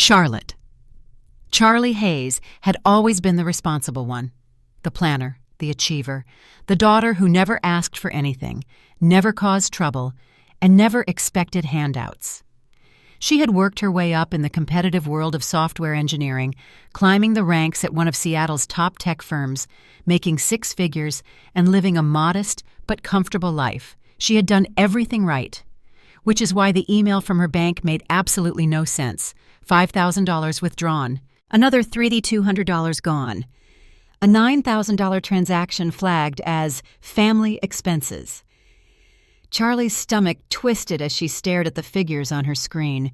Charlotte. Charlie Hayes had always been the responsible one, the planner, the achiever, the daughter who never asked for anything, never caused trouble, and never expected handouts. She had worked her way up in the competitive world of software engineering, climbing the ranks at one of Seattle's top tech firms, making six figures, and living a modest but comfortable life. She had done everything right, which is why the email from her bank made absolutely no sense. $5,000 withdrawn, another $3,200 gone. A $9,000 transaction flagged as family expenses. Charlie's stomach twisted as she stared at the figures on her screen.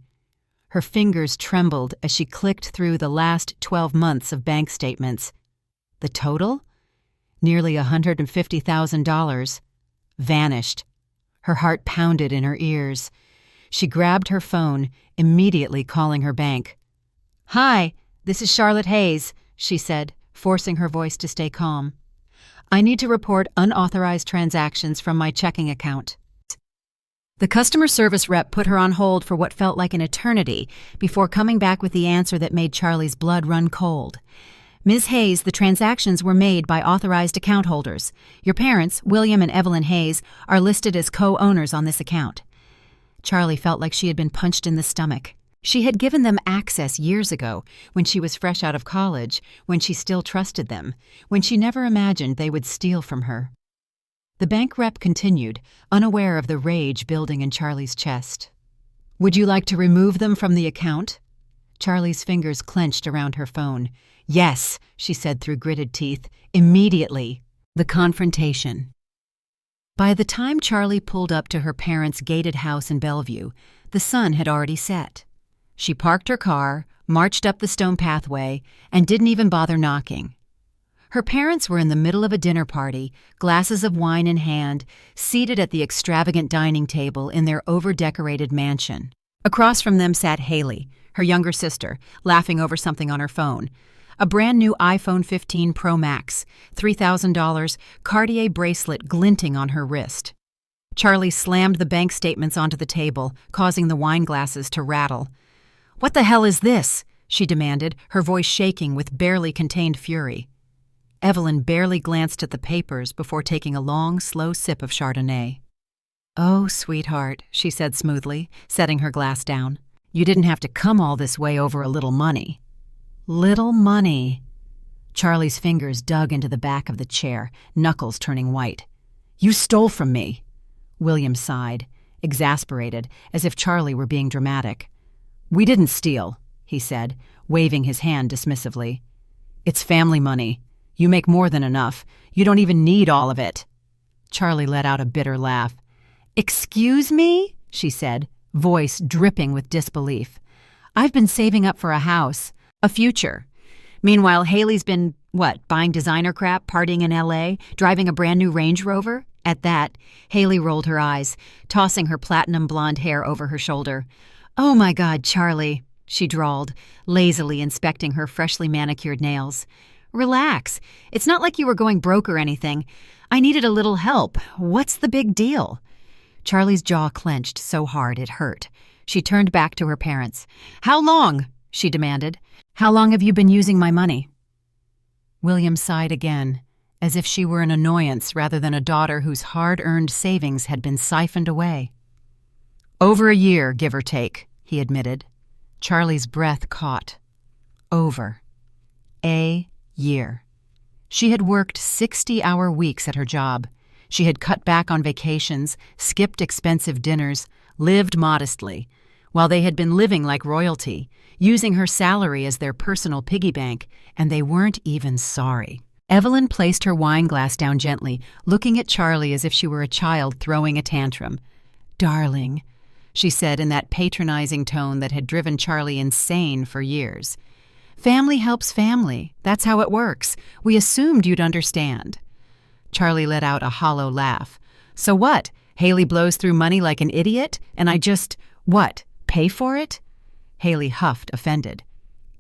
Her fingers trembled as she clicked through the last 12 months of bank statements. The total? Nearly $150,000. Vanished. Her heart pounded in her ears. She grabbed her phone, immediately calling her bank. "Hi, this is Charlotte Hayes," she said, forcing her voice to stay calm. "I need to report unauthorized transactions from my checking account." The customer service rep put her on hold for what felt like an eternity before coming back with the answer that made Charlie's blood run cold. "Ms. Hayes, the transactions were made by authorized account holders. Your parents, William and Evelyn Hayes, are listed as co-owners on this account." Charlie felt like she had been punched in the stomach. She had given them access years ago, when she was fresh out of college, when she still trusted them, when she never imagined they would steal from her. The bank rep continued, unaware of the rage building in Charlie's chest. "Would you like to remove them from the account?" Charlie's fingers clenched around her phone. "Yes," she said through gritted teeth, "immediately." The confrontation. By the time Charlie pulled up to her parents' gated house in Bellevue, the sun had already set. She parked her car, marched up the stone pathway, and didn't even bother knocking. Her parents were in the middle of a dinner party, glasses of wine in hand, seated at the extravagant dining table in their over-decorated mansion. Across from them sat Haley, her younger sister, laughing over something on her phone. A brand new iPhone 15 Pro Max, $3,000, Cartier bracelet glinting on her wrist. Charlie slammed the bank statements onto the table, causing the wine glasses to rattle. "What the hell is this?" she demanded, her voice shaking with barely contained fury. Evelyn barely glanced at the papers before taking a long, slow sip of Chardonnay. "Oh, sweetheart," she said smoothly, setting her glass down. "You didn't have to come all this way over a little money." Little money. Charlie's fingers dug into the back of the chair, knuckles turning white. "You stole from me." William sighed, exasperated, as if Charlie were being dramatic. "We didn't steal," he said, waving his hand dismissively. "It's family money. You make more than enough. You don't even need all of it." Charlie let out a bitter laugh. "Excuse me?" she said, voice dripping with disbelief. "I've been saving up for a house. A future. Meanwhile, Haley's been, buying designer crap, partying in L.A., driving a brand new Range Rover?" At that, Haley rolled her eyes, tossing her platinum blonde hair over her shoulder. "Oh my God, Charlie," she drawled, lazily inspecting her freshly manicured nails. "Relax. It's not like you were going broke or anything. I needed a little help. What's the big deal?" Charlie's jaw clenched so hard it hurt. She turned back to her parents. "How long?" she demanded. "How long have you been using my money?" William sighed again, as if she were an annoyance rather than a daughter whose hard-earned savings had been siphoned away. "Over a year, give or take," he admitted. Charlie's breath caught. Over. A year. She had worked 60-hour weeks at her job. She had cut back on vacations, skipped expensive dinners, lived modestly, while they had been living like royalty, using her salary as their personal piggy bank, and they weren't even sorry. Evelyn placed her wine glass down gently, looking at Charlie as if she were a child throwing a tantrum. "Darling," she said in that patronizing tone that had driven Charlie insane for years. "Family helps family. That's how it works. We assumed you'd understand." Charlie let out a hollow laugh. "So what? Haley blows through money like an idiot, and I just, pay for it?" Haley huffed, offended.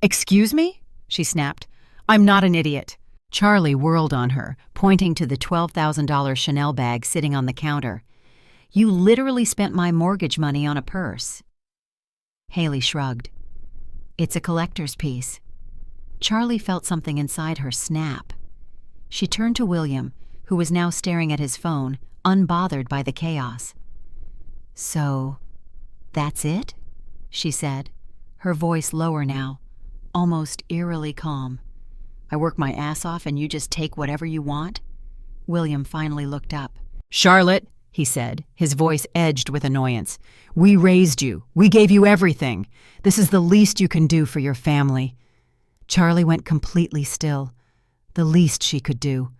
"Excuse me?" she snapped. "I'm not an idiot." Charlie whirled on her, pointing to the $12,000 Chanel bag sitting on the counter. "You literally spent my mortgage money on a purse." Haley shrugged. It's a collector's piece. Charlie felt something inside her snap. She turned to William, who was now staring at his phone, unbothered by the chaos. "So, that's it?" she said, her voice lower now, almost eerily calm. "I work my ass off and you just take whatever you want?" William finally looked up. "Charlotte," he said, his voice edged with annoyance, "we raised you. We gave you everything. This is the least you can do for your family." Charlie went completely still. The least she could do.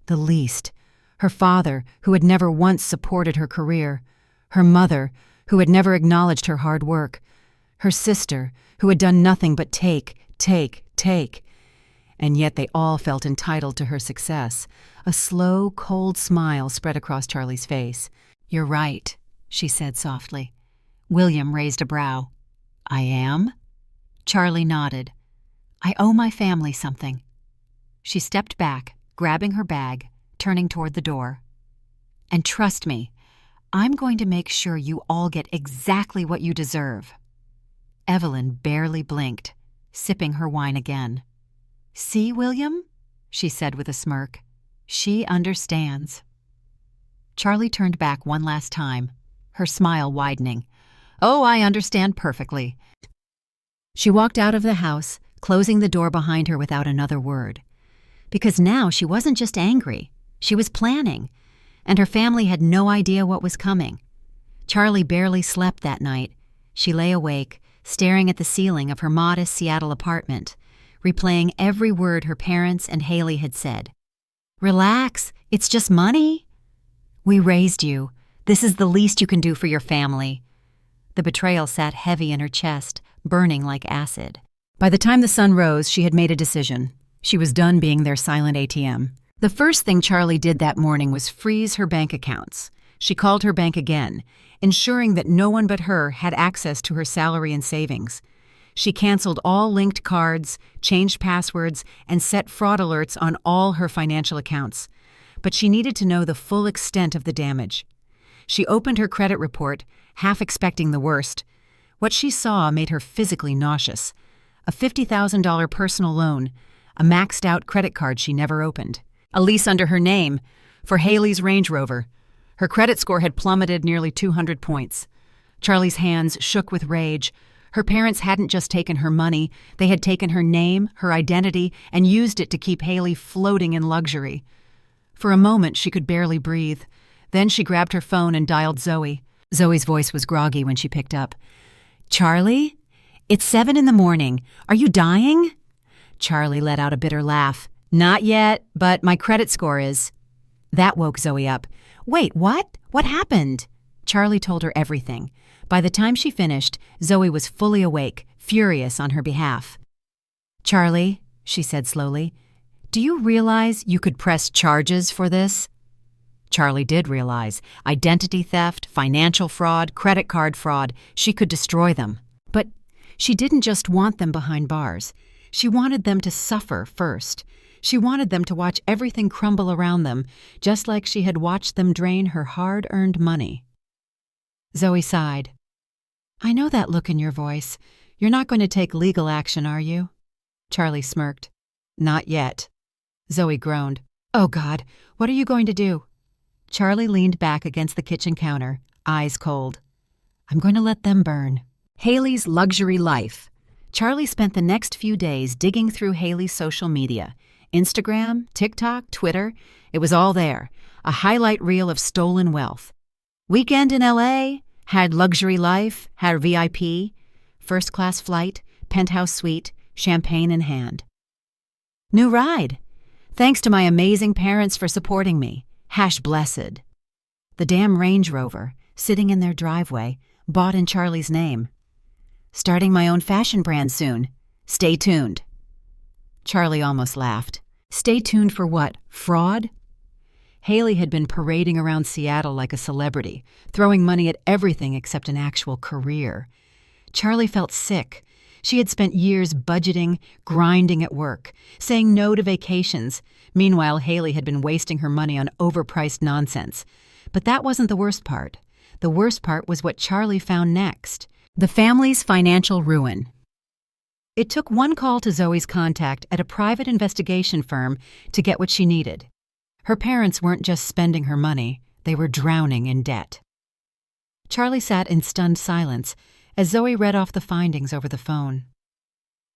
The least. Her father, who had never once supported her career. Her mother, who had never acknowledged her hard work. Her sister, who had done nothing but take. And yet they all felt entitled to her success. A slow, cold smile spread across Charlie's face. "You're right," she said softly. William raised a brow. "I am?" Charlie nodded. "I owe my family something." She stepped back, grabbing her bag, turning toward the door. "And trust me, I'm going to make sure you all get exactly what you deserve." Evelyn barely blinked, sipping her wine again. "See, William?" she said with a smirk. "She understands." Charlie turned back one last time, her smile widening. "Oh, I understand perfectly." She walked out of the house, closing the door behind her without another word. Because now she wasn't just angry, she was planning, and her family had no idea what was coming. Charlie barely slept that night. She lay awake, staring at the ceiling of her modest Seattle apartment, replaying every word her parents and Haley had said. "Relax, it's just money." "We raised you. This is the least you can do for your family." The betrayal sat heavy in her chest, burning like acid. By the time the sun rose, she had made a decision. She was done being their silent ATM. The first thing Charlie did that morning was freeze her bank accounts. She called her bank again, ensuring that no one but her had access to her salary and savings. She canceled all linked cards, changed passwords, and set fraud alerts on all her financial accounts. But she needed to know the full extent of the damage. She opened her credit report, half expecting the worst. What she saw made her physically nauseous. A $50,000 personal loan, a maxed-out credit card she never opened, a lease under her name for Haley's Range Rover. Her credit score had plummeted nearly 200 points. Charlie's hands shook with rage. Her parents hadn't just taken her money, they had taken her name, her identity, and used it to keep Haley floating in luxury. For a moment, she could barely breathe. Then she grabbed her phone and dialed Zoe. Zoe's voice was groggy when she picked up. "Charlie? It's 7 a.m. Are you dying?" Charlie let out a bitter laugh. "Not yet, but my credit score is." That woke Zoe up. "Wait, what? What happened?" Charlie told her everything. By the time she finished, Zoe was fully awake, furious on her behalf. "Charlie," she said slowly, "do you realize you could press charges for this?" Charlie did realize. Identity theft, financial fraud, credit card fraud, she could destroy them. But she didn't just want them behind bars. She wanted them to suffer first. She wanted them to watch everything crumble around them, just like she had watched them drain her hard-earned money. Zoe sighed. "I know that look in your voice. You're not going to take legal action, are you?" Charlie smirked. "Not yet." Zoe groaned. "Oh, God, what are you going to do?" Charlie leaned back against the kitchen counter, eyes cold. "I'm going to let them burn." Haley's luxury life. Charlie spent the next few days digging through Haley's social media. Instagram, TikTok, Twitter. It was all there. A highlight reel of stolen wealth. Weekend in LA, had luxury life, had VIP, first-class flight, penthouse suite, champagne in hand. New ride. Thanks to my amazing parents for supporting me. Hash blessed. The damn Range Rover, sitting in their driveway, bought in Charlie's name. Starting my own fashion brand soon. Stay tuned. Charlie almost laughed. Stay tuned for what? Fraud? Haley had been parading around Seattle like a celebrity, throwing money at everything except an actual career. Charlie felt sick. She had spent years budgeting, grinding at work, saying no to vacations. Meanwhile, Haley had been wasting her money on overpriced nonsense. But that wasn't the worst part. The worst part was what Charlie found next. The family's financial ruin. It took one call to Zoe's contact at a private investigation firm to get what she needed. Her parents weren't just spending her money, they were drowning in debt. Charlie sat in stunned silence as Zoe read off the findings over the phone.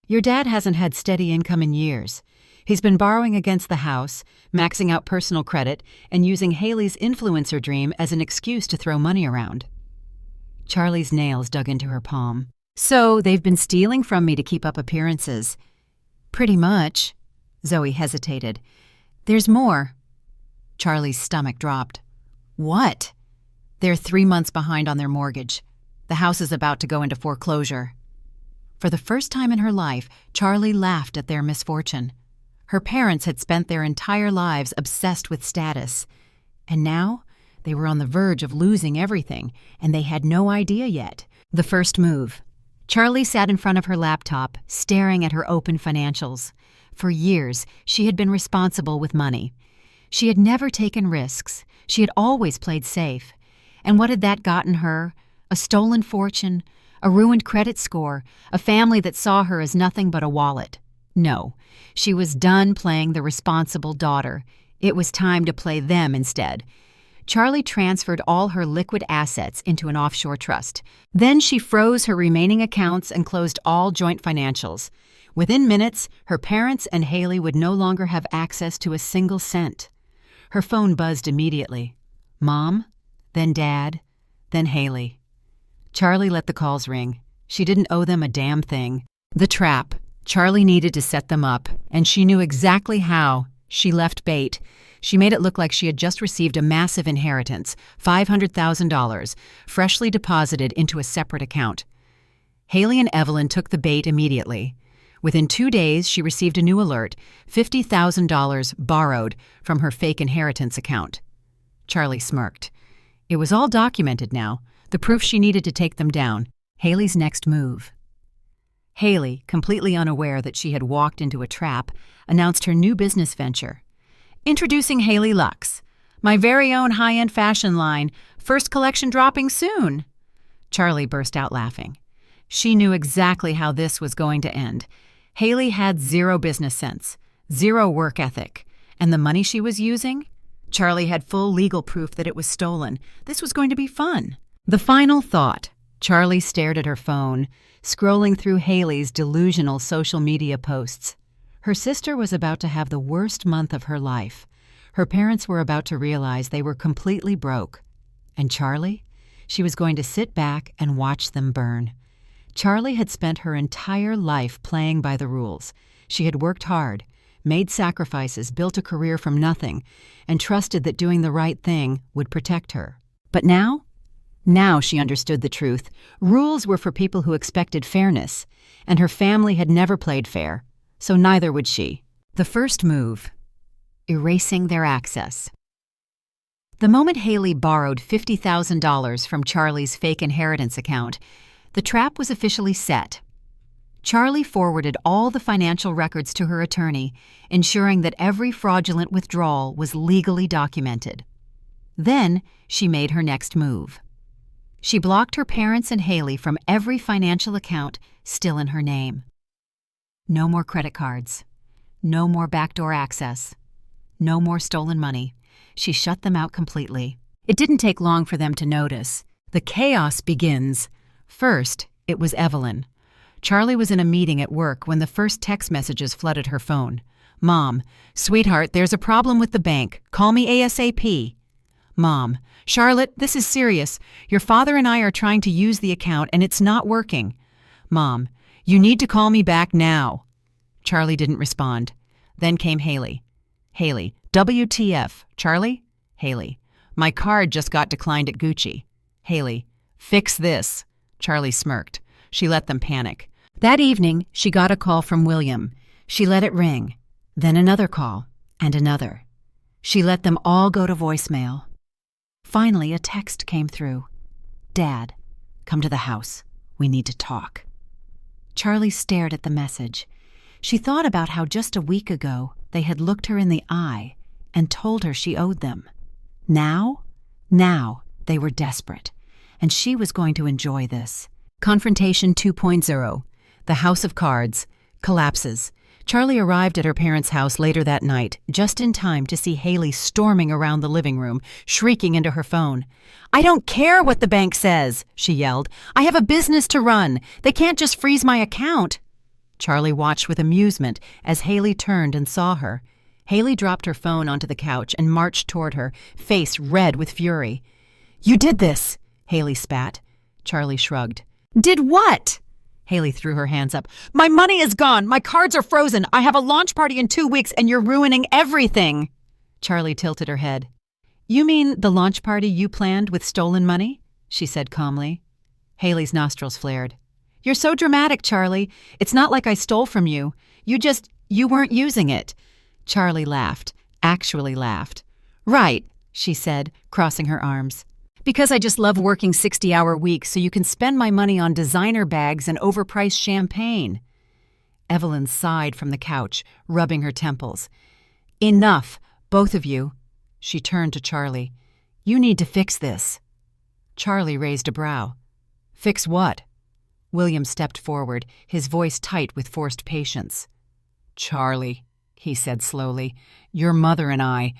Your dad hasn't had steady income in years. He's been borrowing against the house, maxing out personal credit, and using Haley's influencer dream as an excuse to throw money around. Charlie's nails dug into her palm. So they've been stealing from me to keep up appearances. Pretty much. Zoe hesitated. There's more. Charlie's stomach dropped. What? They're 3 months behind on their mortgage. The house is about to go into foreclosure. For the first time in her life, Charlie laughed at their misfortune. Her parents had spent their entire lives obsessed with status. And now, they were on the verge of losing everything, and they had no idea yet. The first move. Charlie sat in front of her laptop, staring at her open financials. For years, she had been responsible with money. She had never taken risks. She had always played safe. And what had that gotten her? A stolen fortune, a ruined credit score, a family that saw her as nothing but a wallet. No, she was done playing the responsible daughter. It was time to play them instead. Charlie transferred all her liquid assets into an offshore trust. Then she froze her remaining accounts and closed all joint financials. Within minutes, her parents and Haley would no longer have access to a single cent. Her phone buzzed immediately. Mom, then Dad, then Haley. Charlie let the calls ring. She didn't owe them a damn thing. The trap. Charlie needed to set them up, and she knew exactly how. She left bait. She made it look like she had just received a massive inheritance, $500,000, freshly deposited into a separate account. Haley and Evelyn took the bait immediately. Within 2 days, she received a new alert, $50,000 borrowed from her fake inheritance account. Charlie smirked. It was all documented now, the proof she needed to take them down. Haley's next move. Haley, completely unaware that she had walked into a trap, announced her new business venture. Introducing Haley Luxe, my very own high-end fashion line, first collection dropping soon. Charlie burst out laughing. She knew exactly how this was going to end. Haley had zero business sense, zero work ethic, and the money she was using? Charlie had full legal proof that it was stolen. This was going to be fun. The final thought. Charlie stared at her phone, scrolling through Haley's delusional social media posts. Her sister was about to have the worst month of her life. Her parents were about to realize they were completely broke. And Charlie? She was going to sit back and watch them burn. Charlie had spent her entire life playing by the rules. She had worked hard, made sacrifices, built a career from nothing, and trusted that doing the right thing would protect her. But now? Now she understood the truth. Rules were for people who expected fairness, and her family had never played fair, so neither would she. The first move. Erasing their access. The moment Haley borrowed $50,000 from Charlie's fake inheritance account, the trap was officially set. Charlie forwarded all the financial records to her attorney, ensuring that every fraudulent withdrawal was legally documented. Then she made her next move. She blocked her parents and Haley from every financial account still in her name. No more credit cards. No more backdoor access. No more stolen money. She shut them out completely. It didn't take long for them to notice. The chaos begins. First, it was Evelyn. Charlie was in a meeting at work when the first text messages flooded her phone. Mom, sweetheart, there's a problem with the bank. Call me ASAP. Mom, Charlotte, this is serious. Your father and I are trying to use the account and it's not working. Mom, you need to call me back now. Charlie didn't respond. Then came Haley. Haley, WTF. Charlie? Haley, my card just got declined at Gucci. Haley, fix this. Charlie smirked. She let them panic. That evening, she got a call from William. She let it ring. Then another call, and another. She let them all go to voicemail. Finally, a text came through. Dad, come to the house. We need to talk. Charlie stared at the message. She thought about how just a week ago they had looked her in the eye and told her she owed them. Now they were desperate, and she was going to enjoy this. Confrontation 2.0. The house of cards collapses. Charlie arrived at her parents' house later that night, just in time to see Haley storming around the living room, shrieking into her phone. "I don't care what the bank says," she yelled. "I have a business to run. They can't just freeze my account." Charlie watched with amusement as Haley turned and saw her. Haley dropped her phone onto the couch and marched toward her, face red with fury. "You did this," Haley spat. Charlie shrugged. "Did what?" Haley threw her hands up. "My money is gone. My cards are frozen. I have a launch party in 2 weeks and you're ruining everything." Charlie tilted her head. "You mean the launch party you planned with stolen money?" she said calmly. Haley's nostrils flared. "You're so dramatic, Charlie. It's not like I stole from you. You weren't using it." Charlie laughed, actually laughed. "Right," she said, crossing her arms. "Because I just love working 60-hour weeks so you can spend my money on designer bags and overpriced champagne." Evelyn sighed from the couch, rubbing her temples. "Enough, both of you." She turned to Charlie. "You need to fix this." Charlie raised a brow. "Fix what?" William stepped forward, his voice tight with forced patience. "Charlie," he said slowly, "your mother and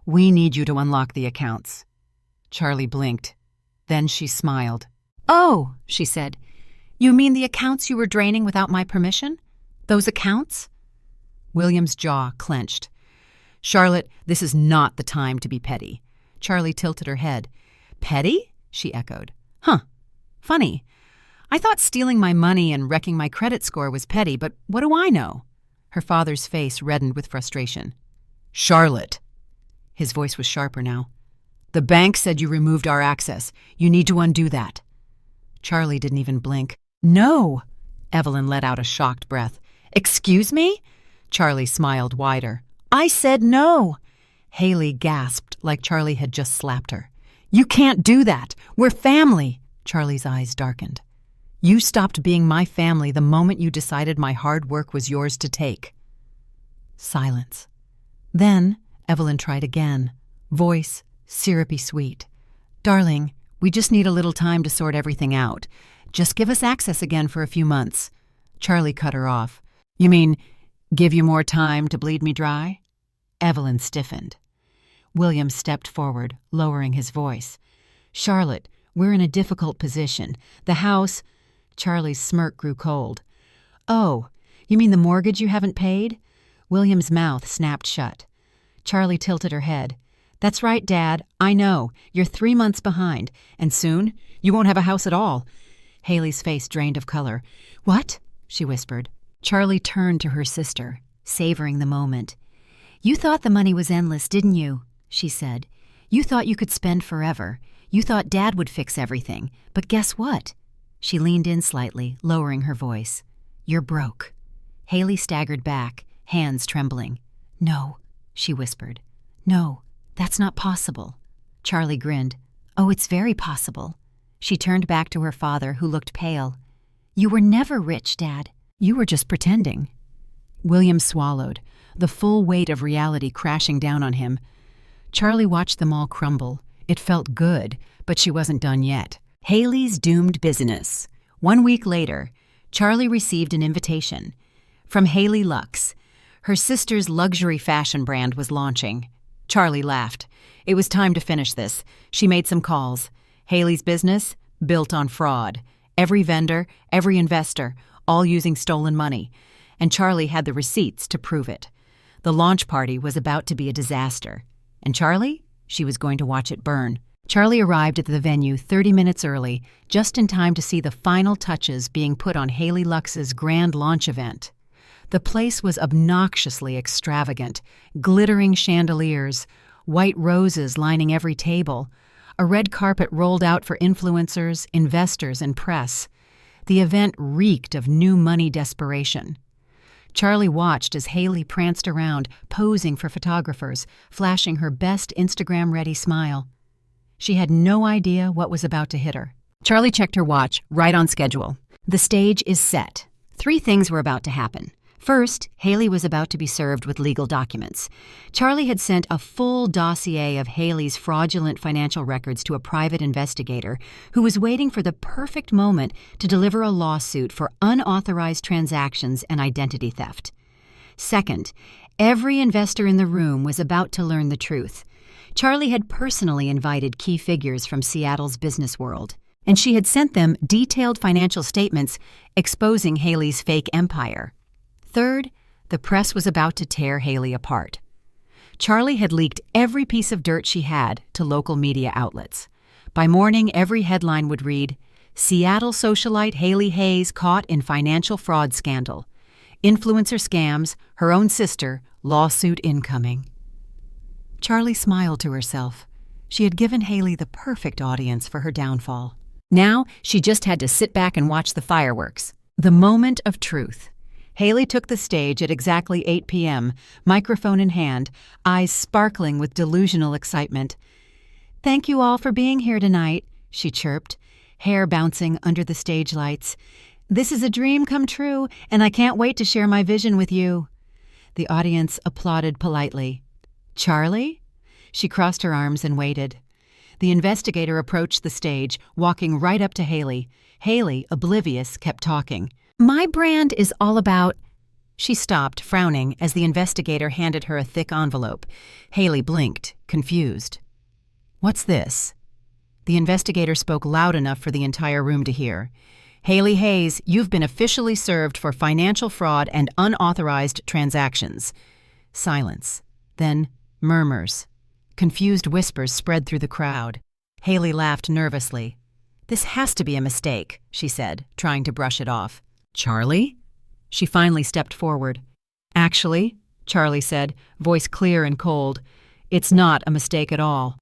we need you to unlock the accounts." Charlie blinked. Then she smiled. "Oh," she said. "You mean the accounts you were draining without my permission? Those accounts?" William's jaw clenched. "Charlotte, this is not the time to be petty." Charlie tilted her head. "Petty?" she echoed. "Huh. Funny. I thought stealing my money and wrecking my credit score was petty, but what do I know?" Her father's face reddened with frustration. "Charlotte." His voice was sharper now. "The bank said you removed our access. You need to undo that." Charlie didn't even blink. "No!" Evelyn let out a shocked breath. "Excuse me?" Charlie smiled wider. "I said no!" Haley gasped like Charlie had just slapped her. "You can't do that! We're family!" Charlie's eyes darkened. "You stopped being my family the moment you decided my hard work was yours to take." Silence. Then Evelyn tried again, voice syrupy sweet. "Darling, we just need a little time to sort everything out. Just give us access again for a few months." Charlie cut her off. "You mean, give you more time to bleed me dry?" Evelyn stiffened. William stepped forward, lowering his voice. "Charlotte, we're in a difficult position. The house—" Charlie's smirk grew cold. "Oh, you mean the mortgage you haven't paid?" William's mouth snapped shut. Charlie tilted her head. "That's right, Dad. I know. You're 3 months behind. And soon, you won't have a house at all." Haley's face drained of color. "What?" she whispered. Charlie turned to her sister, savoring the moment. "You thought the money was endless, didn't you?" she said. "You thought you could spend forever. You thought Dad would fix everything. But guess what?" She leaned in slightly, lowering her voice. "You're broke." Haley staggered back, hands trembling. "No," she whispered. "No. That's not possible." Charlie grinned. "Oh, it's very possible." She turned back to her father, who looked pale. "You were never rich, Dad. You were just pretending." William swallowed, the full weight of reality crashing down on him. Charlie watched them all crumble. It felt good, but she wasn't done yet. Haley's doomed business. 1 week later, Charlie received an invitation from Haley Luxe. Her sister's luxury fashion brand was launching. Charlie laughed. It was time to finish this. She made some calls. Haley's business, built on fraud. Every vendor, every investor, all using stolen money. And Charlie had the receipts to prove it. The launch party was about to be a disaster. And Charlie? She was going to watch it burn. Charlie arrived at the venue 30 minutes early, just in time to see the final touches being put on Haley Luxe's grand launch event. The place was obnoxiously extravagant, glittering chandeliers, white roses lining every table, a red carpet rolled out for influencers, investors, and press. The event reeked of new money desperation. Charlie watched as Haley pranced around, posing for photographers, flashing her best Instagram-ready smile. She had no idea what was about to hit her. Charlie checked her watch, right on schedule. The stage is set. 3 things were about to happen. First, Haley was about to be served with legal documents. Charlie had sent a full dossier of Haley's fraudulent financial records to a private investigator who was waiting for the perfect moment to deliver a lawsuit for unauthorized transactions and identity theft. Second, every investor in the room was about to learn the truth. Charlie had personally invited key figures from Seattle's business world, and she had sent them detailed financial statements exposing Haley's fake empire. Third, the press was about to tear Haley apart. Charlie had leaked every piece of dirt she had to local media outlets. By morning, every headline would read, "Seattle socialite Haley Hayes caught in financial fraud scandal. Influencer scams, her own sister, lawsuit incoming." Charlie smiled to herself. She had given Haley the perfect audience for her downfall. Now, she just had to sit back and watch the fireworks. The moment of truth. Haley took the stage at exactly 8 p.m., microphone in hand, eyes sparkling with delusional excitement. "Thank you all for being here tonight," she chirped, hair bouncing under the stage lights. "This is a dream come true, and I can't wait to share my vision with you." The audience applauded politely. "Charlie?" She crossed her arms and waited. The investigator approached the stage, walking right up to Haley. Haley, oblivious, kept talking. "My brand is all about—" She stopped, frowning, as the investigator handed her a thick envelope. Haley blinked, confused. "What's this?" The investigator spoke loud enough for the entire room to hear. "Haley Hayes, you've been officially served for financial fraud and unauthorized transactions." Silence. Then murmurs. Confused whispers spread through the crowd. Haley laughed nervously. "This has to be a mistake," she said, trying to brush it off. "Charlie?" She finally stepped forward. "Actually," Charlie said, voice clear and cold, "it's not a mistake at all."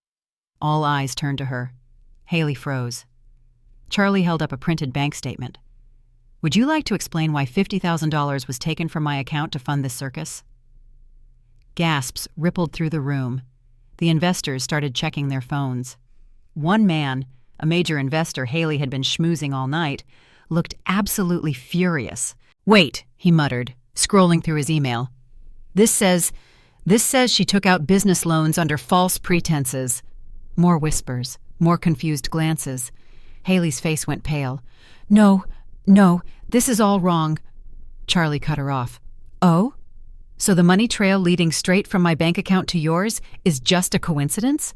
All eyes turned to her. Haley froze. Charlie held up a printed bank statement. "Would you like to explain why $50,000 was taken from my account to fund this circus?" Gasps rippled through the room. The investors started checking their phones. One man, a major investor Haley had been schmoozing all night, looked absolutely furious. "Wait," he muttered, scrolling through his email. This says she took out business loans under false pretenses." More whispers, more confused glances. Haley's face went pale. No, this is all wrong." Charlie cut her off. "Oh? So the money trail leading straight from my bank account to yours is just a coincidence?"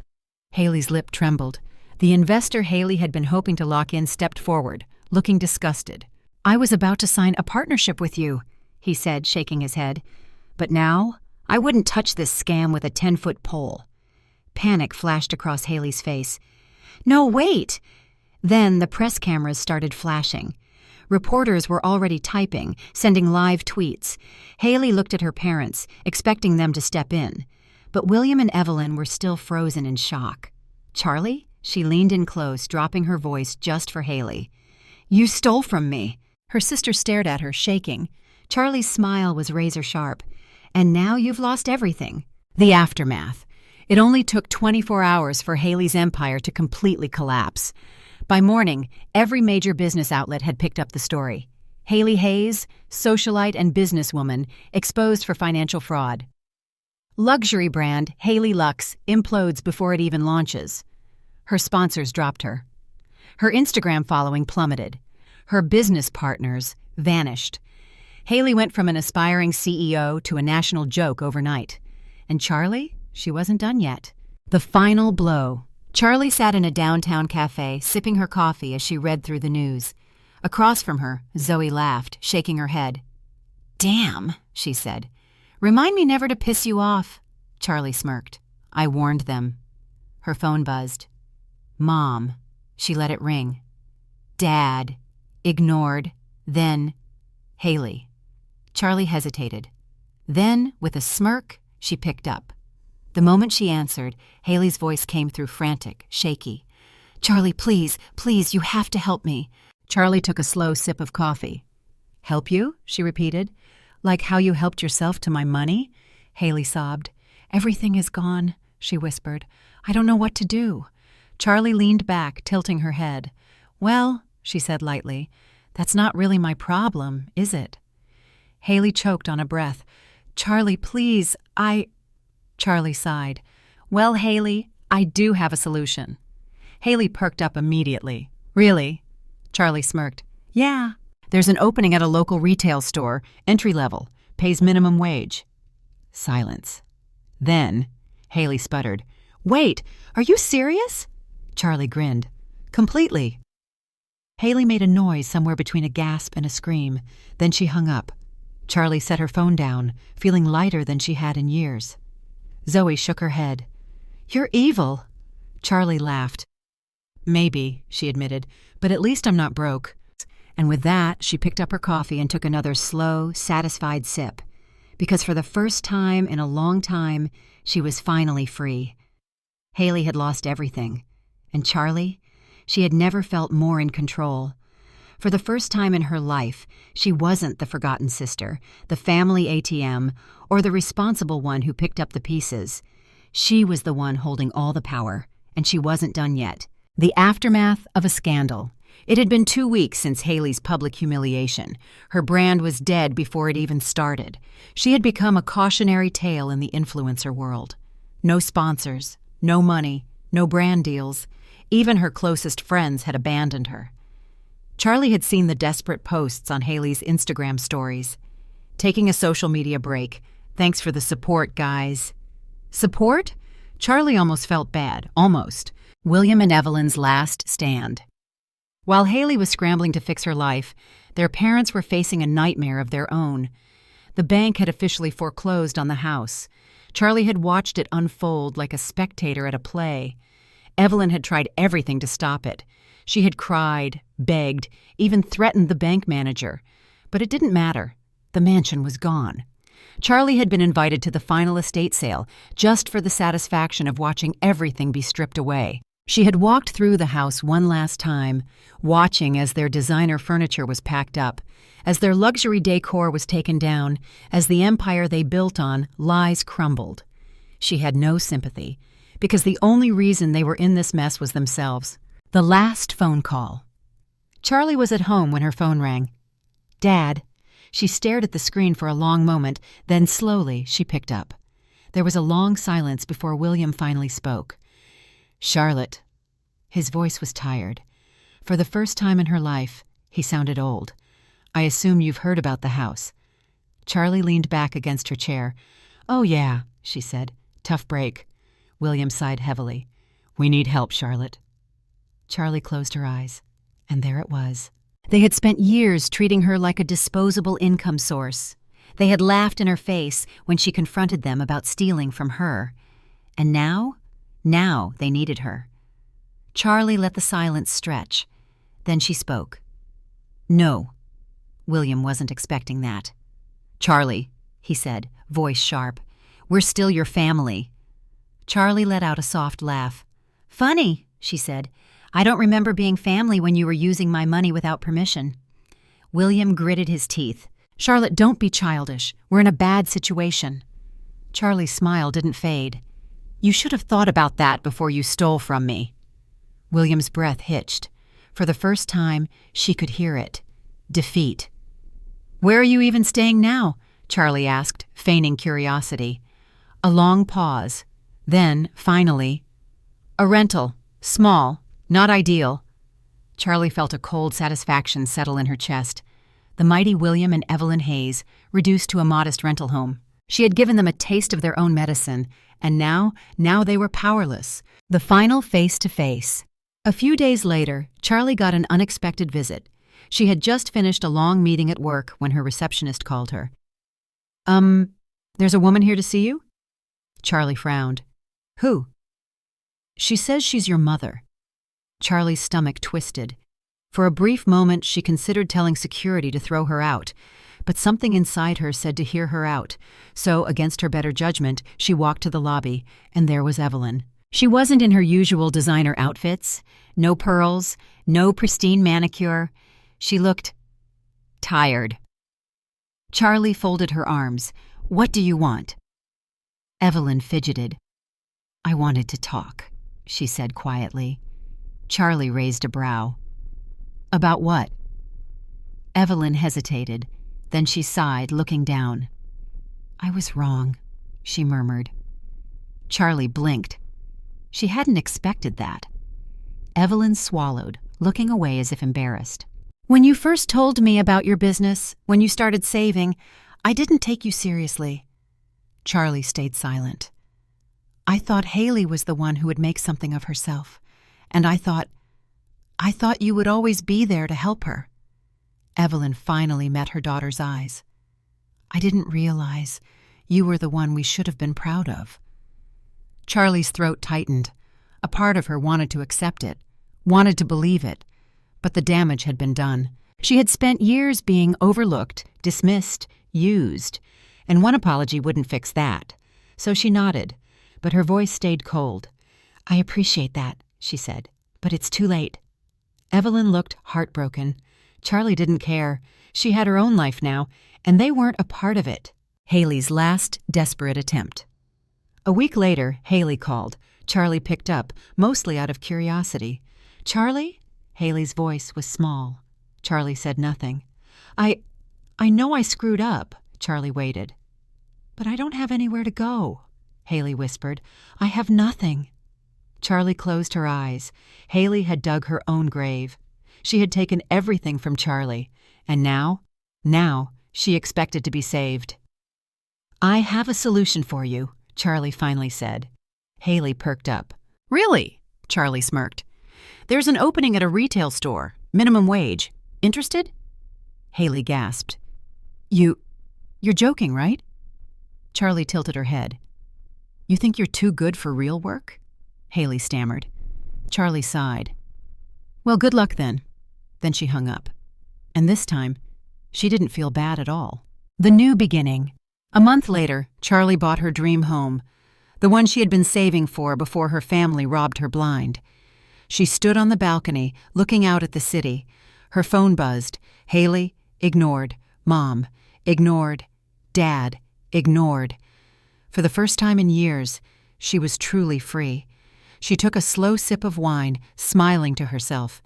Haley's lip trembled. The investor Haley had been hoping to lock in stepped forward, looking disgusted. "I was about to sign a partnership with you," he said, shaking his head. "But now, I wouldn't touch this scam with a 10-foot pole." Panic flashed across Haley's face. "No, wait!" Then the press cameras started flashing. Reporters were already typing, sending live tweets. Haley looked at her parents, expecting them to step in. But William and Evelyn were still frozen in shock. "Charlie?" She leaned in close, dropping her voice just for Haley. "You stole from me." Her sister stared at her, shaking. Charlie's smile was razor-sharp. "And now you've lost everything." The aftermath. It only took 24 hours for Haley's empire to completely collapse. By morning, every major business outlet had picked up the story. Haley Hayes, socialite and businesswoman, exposed for financial fraud. Luxury brand Haley Luxe implodes before it even launches. Her sponsors dropped her. Her Instagram following plummeted. Her business partners vanished. Haley went from an aspiring CEO to a national joke overnight. And Charlie? She wasn't done yet. The final blow. Charlie sat in a downtown cafe, sipping her coffee as she read through the news. Across from her, Zoe laughed, shaking her head. "Damn," she said. "Remind me never to piss you off." Charlie smirked. "I warned them." Her phone buzzed. "Mom." She let it ring. "Dad." Ignored. Then, "Haley." Charlie hesitated. Then, with a smirk, she picked up. The moment she answered, Haley's voice came through frantic, shaky. "Charlie, please, you have to help me." Charlie took a slow sip of coffee. "Help you?" she repeated. "Like how you helped yourself to my money?" Haley sobbed. "Everything is gone," she whispered. "I don't know what to do." Charlie leaned back, tilting her head. "Well," she said lightly, "that's not really my problem, is it?" Haley choked on a breath. "Charlie, please, Charlie sighed. "Well, Haley, I do have a solution." Haley perked up immediately. "Really?" Charlie smirked. "Yeah. There's an opening at a local retail store, entry level, pays minimum wage." Silence. Then, Haley sputtered, "Wait, are you serious?" Charlie grinned. "Completely." Haley made a noise somewhere between a gasp and a scream. Then she hung up. Charlie set her phone down, feeling lighter than she had in years. Zoe shook her head. "You're evil." Charlie laughed. "Maybe," she admitted, "but at least I'm not broke." And with that, she picked up her coffee and took another slow, satisfied sip. Because for the first time in a long time, she was finally free. Haley had lost everything. And Charlie? She had never felt more in control. For the first time in her life, she wasn't the forgotten sister, the family ATM, or the responsible one who picked up the pieces. She was the one holding all the power, and she wasn't done yet. The aftermath of a scandal. It had been 2 weeks since Haley's public humiliation. Her brand was dead before it even started. She had become a cautionary tale in the influencer world. No sponsors, no money, no brand deals. Even her closest friends had abandoned her. Charlie had seen the desperate posts on Haley's Instagram stories. "Taking a social media break. Thanks for the support, guys." Support? Charlie almost felt bad. Almost. William and Evelyn's last stand. While Haley was scrambling to fix her life, their parents were facing a nightmare of their own. The bank had officially foreclosed on the house. Charlie had watched it unfold like a spectator at a play. Evelyn had tried everything to stop it. She had cried, begged, even threatened the bank manager. But it didn't matter. The mansion was gone. Charlie had been invited to the final estate sale just for the satisfaction of watching everything be stripped away. She had walked through the house one last time, watching as their designer furniture was packed up, as their luxury decor was taken down, as the empire they built on lies crumbled. She had no sympathy, because the only reason they were in this mess was themselves. The last phone call. Charlie was at home when her phone rang. "Dad." She stared at the screen for a long moment, then slowly she picked up. There was a long silence before William finally spoke. "Charlotte." His voice was tired. For the first time in her life, he sounded old. "I assume you've heard about the house." Charlie leaned back against her chair. "Oh, yeah," she said. "Tough break." William sighed heavily. "We need help, Charlotte." Charlie closed her eyes, and there it was. They had spent years treating her like a disposable income source. They had laughed in her face when she confronted them about stealing from her. And now they needed her. Charlie let the silence stretch. Then she spoke. "No." William wasn't expecting that. "Charlie," he said, voice sharp, "we're still your family." Charlie let out a soft laugh. "Funny," she said. "I don't remember being family when you were using my money without permission." William gritted his teeth. "Charlotte, don't be childish. We're in a bad situation." Charlie's smile didn't fade. "You should have thought about that before you stole from me." William's breath hitched. For the first time, she could hear it. Defeat. "Where are you even staying now?" Charlie asked, feigning curiosity. A long pause. Then, finally, "A rental. Small. Not ideal." Charlie felt a cold satisfaction settle in her chest. The mighty William and Evelyn Hayes, reduced to a modest rental home. She had given them a taste of their own medicine, and now they were powerless. The final face-to-face. A few days later, Charlie got an unexpected visit. She had just finished a long meeting at work when her receptionist called her. There's a woman here to see you?" Charlie frowned. "Who?" "She says she's your mother." Charlie's stomach twisted. For a brief moment, she considered telling security to throw her out, but something inside her said to hear her out. So, against her better judgment, she walked to the lobby, and there was Evelyn. She wasn't in her usual designer outfits. No pearls, no pristine manicure. She looked tired. Charlie folded her arms. "What do you want?" Evelyn fidgeted. "I wanted to talk," she said quietly. Charlie raised a brow. "About what?" Evelyn hesitated. Then she sighed, looking down. "I was wrong," she murmured. Charlie blinked. She hadn't expected that. Evelyn swallowed, looking away as if embarrassed. "When you first told me about your business, when you started saving, I didn't take you seriously." Charlie stayed silent. "I thought Haley was the one who would make something of herself, and I thought you would always be there to help her." Evelyn finally met her daughter's eyes. "I didn't realize you were the one we should have been proud of." Charlie's throat tightened. A part of her wanted to accept it, wanted to believe it, but the damage had been done. She had spent years being overlooked, dismissed, used, and one apology wouldn't fix that. So she nodded, but her voice stayed cold. "I appreciate that," she said, "but it's too late." Evelyn looked heartbroken. Charlie didn't care. She had her own life now, and they weren't a part of it. Haley's last desperate attempt. A week later, Haley called. Charlie picked up, mostly out of curiosity. "Charlie?" Haley's voice was small. Charlie said nothing. I know I screwed up." Charlie waited. "But I don't have anywhere to go," Haley whispered. "I have nothing." Charlie closed her eyes. Haley had dug her own grave. She had taken everything from Charlie, and now she expected to be saved. "I have a solution for you," Charlie finally said. Haley perked up. "Really?" Charlie smirked. "There's an opening at a retail store, minimum wage. Interested?" Haley gasped. You're joking, right?" Charlie tilted her head. "You think you're too good for real work?" Haley stammered. Charlie sighed. "Well, good luck then." Then she hung up. And this time, she didn't feel bad at all. The new beginning. A month later, Charlie bought her dream home, the one she had been saving for before her family robbed her blind. She stood on the balcony, looking out at the city. Her phone buzzed. Haley, ignored. Mom, ignored. Dad, ignored. For the first time in years, she was truly free. She took a slow sip of wine, smiling to herself.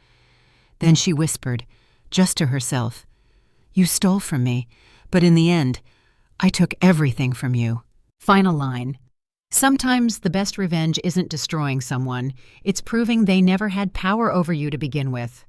Then she whispered, just to herself, "You stole from me, but in the end, I took everything from you." Final line. Sometimes the best revenge isn't destroying someone, it's proving they never had power over you to begin with.